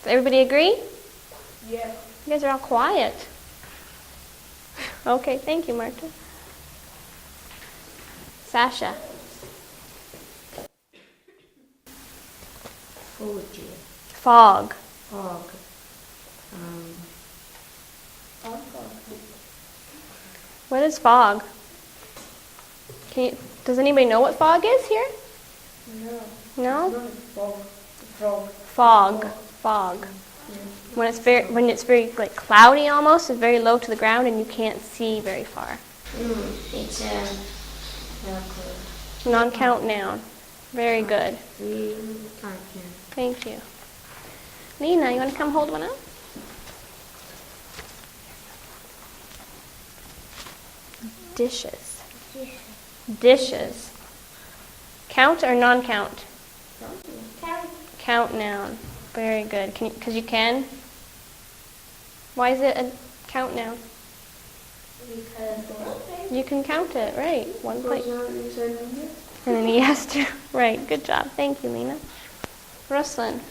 Does everybody agree? Yeah. You guys are all quiet. Okay, thank you, Marta. Sasha. Foggy. Fog. Fog. What is fog? Does anybody know what fog is here? No. No? Fog. Frog. Fog. Fog. When it's very like cloudy almost, it's very low to the ground and you can't see very far. It's a Non-count noun. Very good. non-count. Thank you. Nina, you want to come hold one up? Dishes. Dishes. Count or non-count? Count. Count noun. Very good. Because you can? Why is it a count noun? Because You can count it, right. One plate. you And then he has to. Right, good job. Thank you, Lena. Ruslan.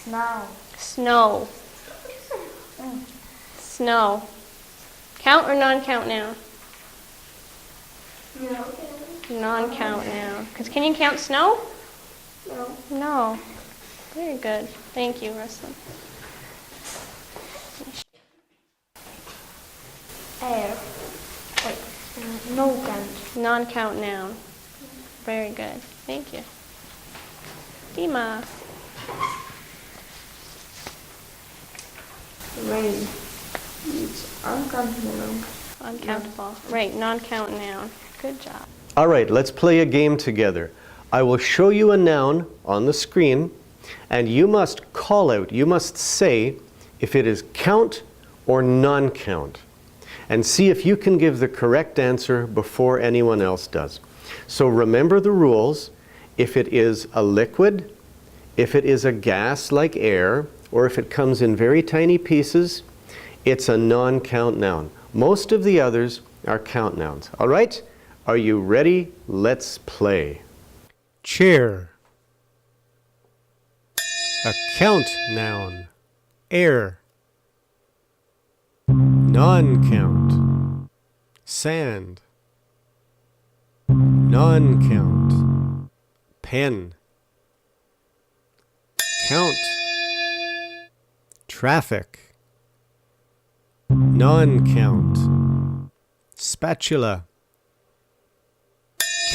Snow. Snow. Snow. Count or non-count noun? No. Non-count noun. Because can you count snow? No. No. Very good. Thank you, Ruslan. Air. Wait. No count. Non-count noun. Very good. Thank you. Dima. Rain. It's uncountable. Uncountable. Right, non-count noun. Good job. All right, let's play a game together. I will show you a noun on the screen, and you must call out, you must say if it is count or non-count, and see if you can give the correct answer before anyone else does. So remember the rules. If it is a liquid, if it is a gas like air, or if it comes in very tiny pieces, it's a non-count noun. Most of the others are count nouns. All right? Are you ready? Let's play. Chair. A count noun. Air. Non-count. Sand. Non-count. Pen. Count. Traffic. Non-count. Spatula.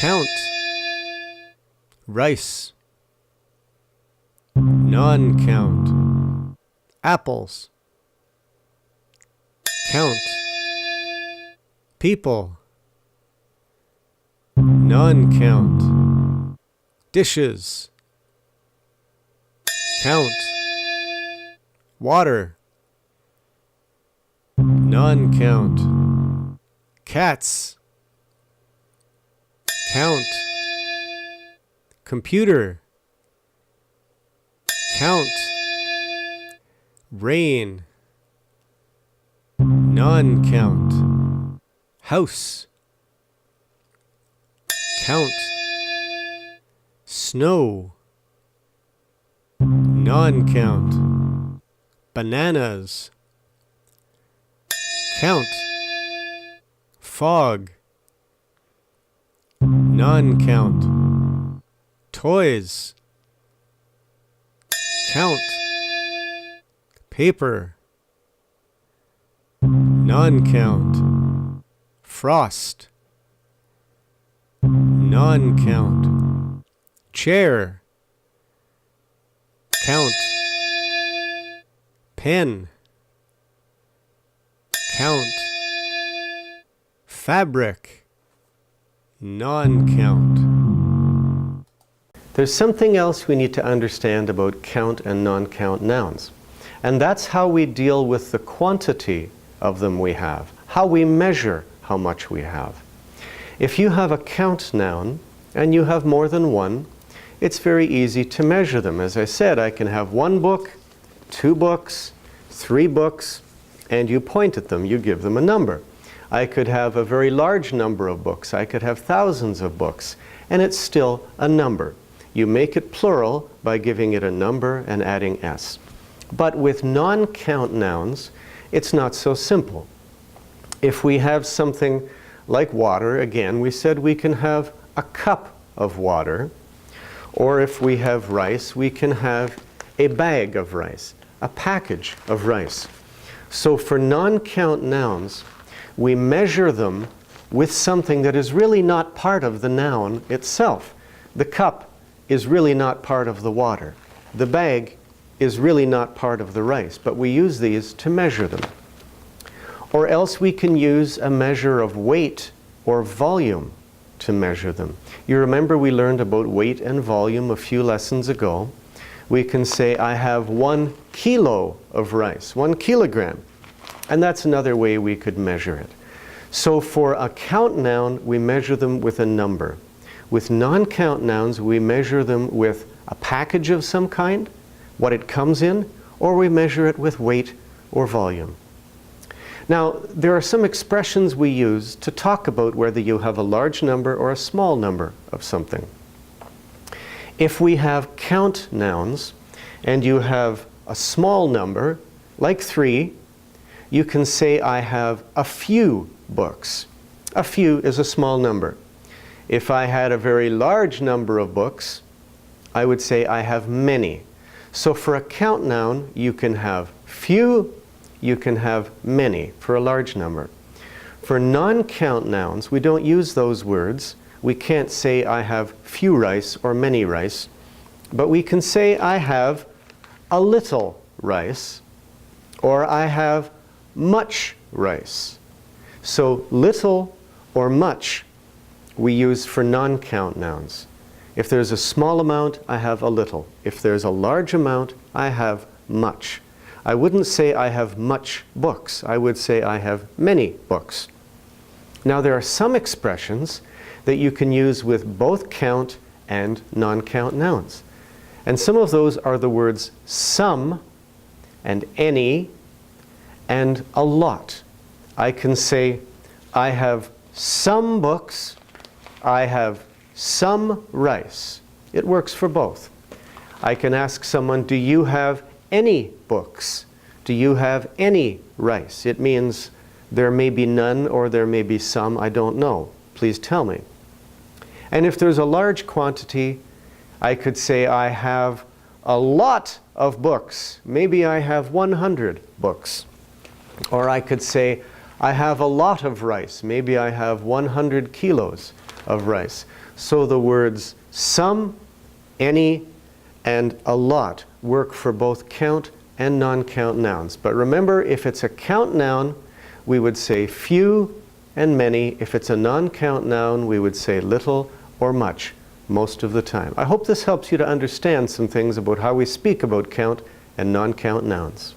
Count. Rice. Non-count. Apples. Count. People. Non-count. Dishes. Count. Water. Non-count. Cats. Count. Computer. Count. Rain. Non-count. House. Count. Snow. Non-count. Bananas. Count. Fog. Non-count. Toys. Count. Paper. Non-count. Frost. Non-count. Chair. Count. Pen. Count. Fabric. Non-count. There's something else we need to understand about count and non-count nouns. And that's how we deal with the quantity of them we have, how we measure how much we have. If you have a count noun and you have more than one, it's very easy to measure them. As I said, I can have 1 book, 2 books, 3 books, and you point at them, you give them a number. I could have a very large number of books. I could have thousands of books, and it's still a number. You make it plural by giving it a number and adding s. But with non-count nouns, it's not so simple. If we have something like water, again, we said we can have a cup of water. Or if we have rice, we can have a bag of rice, a package of rice. So for non-count nouns, we measure them with something that is really not part of the noun itself. The cup is really not part of the water. The bag is really not part of the rice, but we use these to measure them. Or else we can use a measure of weight or volume to measure them. You remember we learned about weight and volume a few lessons ago. We can say, I have 1 kilo of rice, 1 kilogram. And that's another way we could measure it. So for a count noun, we measure them with a number. With non-count nouns, we measure them with a package of some kind, what it comes in, or we measure it with weight or volume. Now, there are some expressions we use to talk about whether you have a large number or a small number of something. If we have count nouns and you have a small number, like 3, you can say, I have a few books. A few is a small number. If I had a very large number of books, I would say I have many. So for a count noun, you can have few, you can have many for a large number. For non-count nouns, we don't use those words. We can't say I have few rice or many rice, but we can say I have a little rice or I have much rice. So little or much we use for non-count nouns. If there's a small amount, I have a little. If there's a large amount, I have much. I wouldn't say I have much books. I would say I have many books. Now there are some expressions that you can use with both count and non-count nouns. And some of those are the words some and any and a lot. I can say I have some books, I have some rice. It works for both. I can ask someone, do you have any books? Do you have any rice? It means there may be none or there may be some, I don't know. Please tell me. And if there's a large quantity, I could say I have a lot of books. Maybe I have 100 books. Or I could say I have a lot of rice. Maybe I have 100 kilos of rice. So the words some, any, and a lot work for both count and non-count nouns. But remember, if it's a count noun, we would say few and many. If it's a non-count noun, we would say little or much most of the time. I hope this helps you to understand some things about how we speak about count and non-count nouns.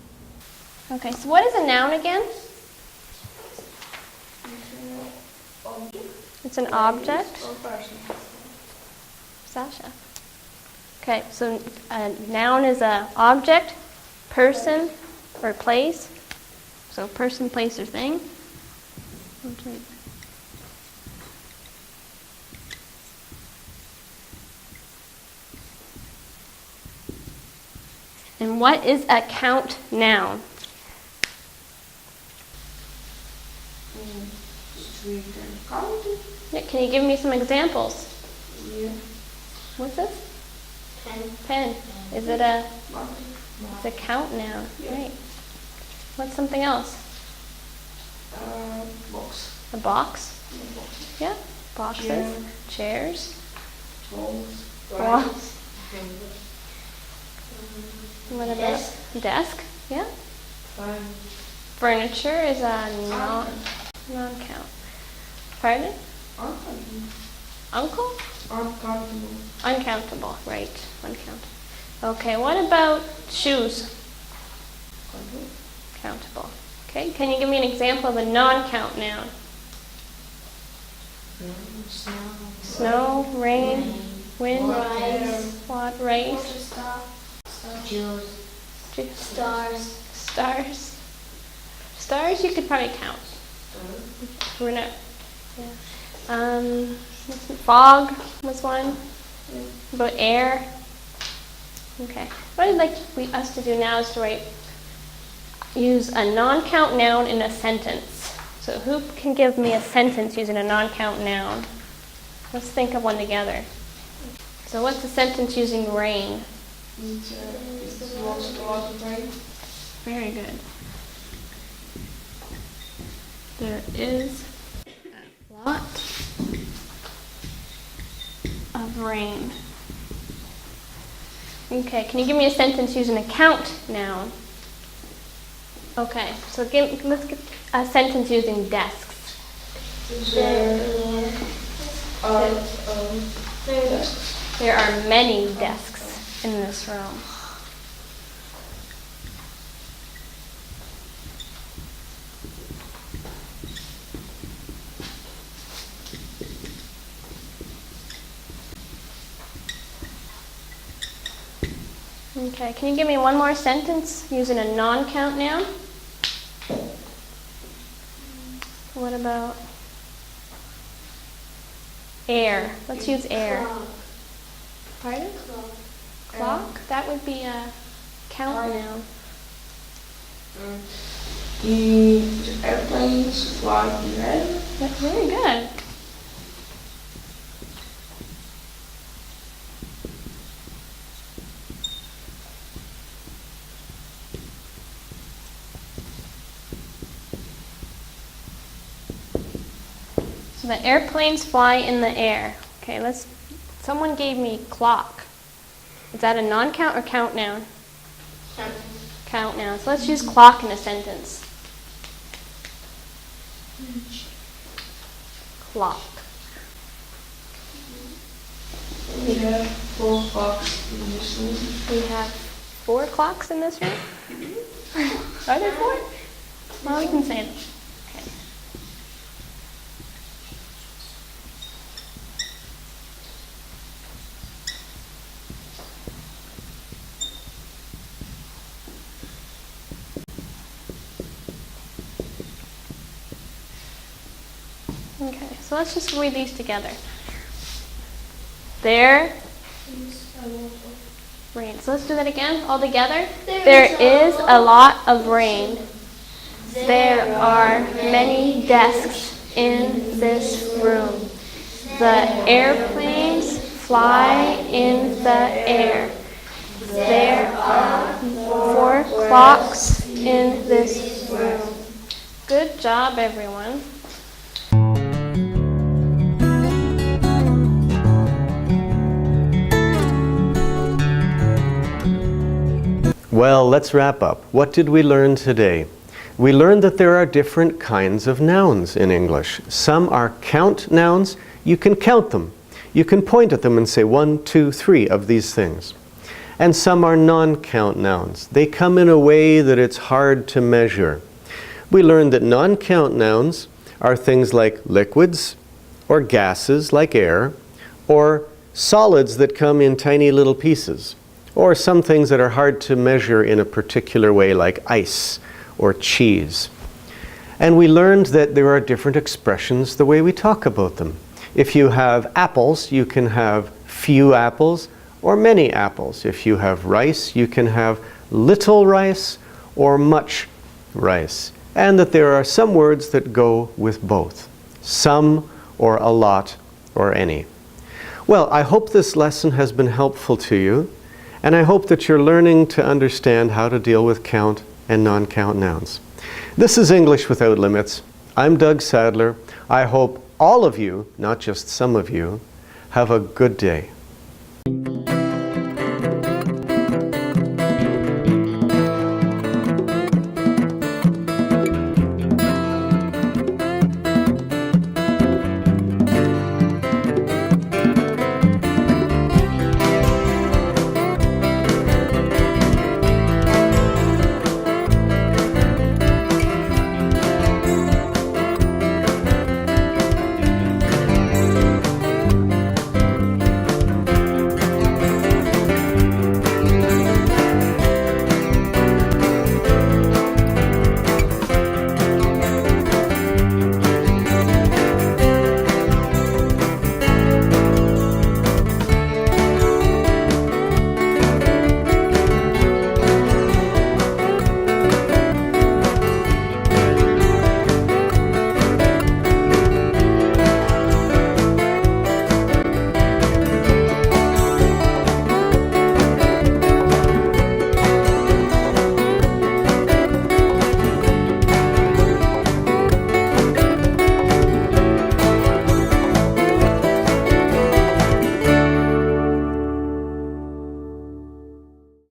Okay, so what is a noun again? It's an object. Sasha. Okay, so a noun is an object, person, or place. So person, place, or thing. And what is a count noun? Street and county. Yeah, can you give me some examples? Yeah. What's this? Pen. Pen. Is it a, Mountain. it's a count noun? Yeah. Right. What's something else? Box. A box? Box. Yeah. Boxes. Chair. Chairs. Balls. Wow. Rice. What about Desk. desk? Yeah. Fine. Furniture is a non-count. Pardon? Uncle? Uncountable. Uncountable, right. Uncountable. Okay, what about shoes? Countable. Okay, can you give me an example of a non-count noun? Snow, rain, wind, rice, Stars. stars. Stars you could probably count. We're not. Yeah. Fog was one. About air? Okay. What I'd like us to do now is to use a non-count noun in a sentence. So who can give me a sentence using a non-count noun? Let's think of one together. So what's a sentence using rain? It's a lot of rain. Very good. There is a lot of rain. Okay, can you give me a sentence using a count noun? Okay, so let's get a sentence using desks. There are many desks in this room. Okay, can you give me one more sentence using a non-count noun? What about air? Let's use air. Pardon? Clock? That would be a count noun. The airplanes fly in the air. That's very good. So the airplanes fly in the air. Okay, someone gave me clock. Is that a non-count or count noun? Count noun. So let's use clock in a sentence. Clock. We have 4 clocks in this room. We have 4 clocks in this room? Are there 4? Well, we can say them. Okay. Okay, so let's just read these together. There rain. So let's do that again, all together. There is a lot of rain. There are many desks in this room. The airplanes fly in the air. There are 4 clocks in this room. Good job, everyone. Well, let's wrap up. What did we learn today? We learned that there are different kinds of nouns in English. Some are count nouns. You can count them. You can point at them and say 1, 2, 3 of these things. And some are non-count nouns. They come in a way that it's hard to measure. We learned that non-count nouns are things like liquids or gases like air, or solids that come in tiny little pieces, or some things that are hard to measure in a particular way like ice or cheese. And we learned that there are different expressions the way we talk about them. If you have apples, you can have few apples or many apples. If you have rice, you can have little rice or much rice. And that there are some words that go with both, some or a lot or any. Well, I hope this lesson has been helpful to you. And I hope that you're learning to understand how to deal with count and non-count nouns. This is English Without Limits. I'm Doug Sadler. I hope all of you, not just some of you, have a good day.